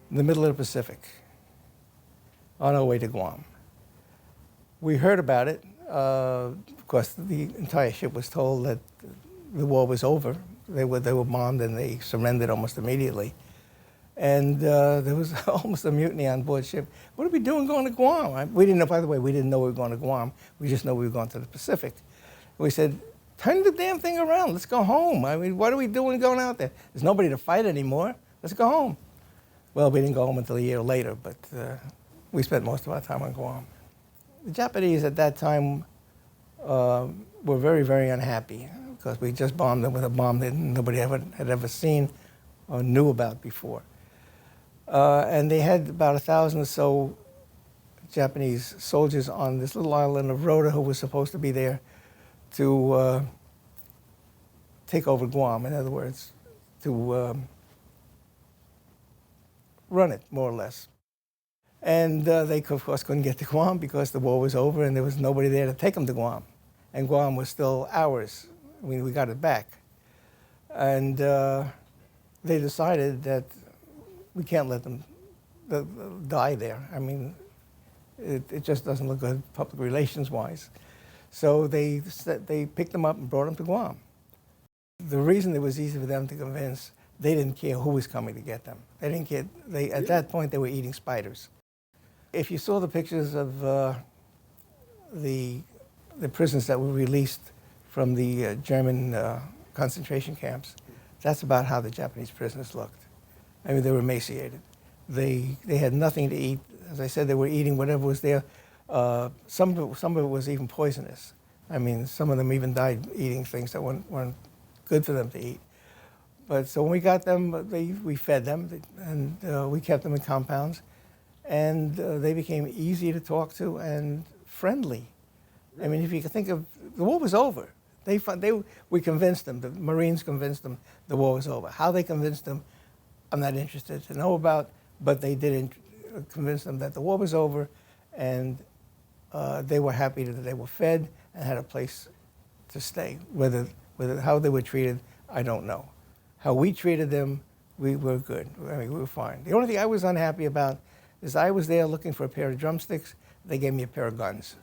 in the middle of the Pacific on our way to Guam. We heard about it. Of course, the entire ship was told that the war was over. They were bombed and they surrendered almost immediately. And there was almost a mutiny on board ship. What are we doing going to Guam? We didn't know, by the way, we didn't know we were going to Guam. We just know we were going to the Pacific. We said, turn the damn thing around. Let's go home. I mean, what are we doing going out there? There's nobody to fight anymore. Let's go home. Well, we didn't go home until a year later, but we spent most of our time on Guam. The Japanese at that time were very, very unhappy because we just bombed them with a bomb that nobody had ever seen or knew about before. And they had about 1,000 or so Japanese soldiers on this little island of Rota who was supposed to be there to take over Guam, in other words, to run it, more or less. And they, of course, couldn't get to Guam because the war was over and there was nobody there to take them to Guam. And Guam was still ours. I mean, we got it back. And they decided that we can't let them die there. I mean, it just doesn't look good public relations-wise. So they picked them up and brought them to Guam. The reason it was easy for them to convince, they didn't care who was coming to get them. They didn't care. At that point, they were eating spiders. If you saw the pictures of the prisoners that were released from the German concentration camps, that's about how the Japanese prisoners looked. I mean, they were emaciated. They had nothing to eat. As I said, they were eating whatever was there. Some of it was even poisonous. I mean, some of them even died eating things that weren't good for them to eat. But so when we got them, we fed them, and we kept them in compounds. And they became easy to talk to and friendly. I mean, if you can think of, the war was over. We convinced them, the Marines convinced them the war was over. How they convinced them, I'm not interested to know about, but they did convince them that the war was over, and they were happy that they were fed and had a place to stay. How they were treated, I don't know. How we treated them, we were good. I mean, we were fine. The only thing I was unhappy about is I was there looking for a pair of drumsticks. They gave me a pair of guns.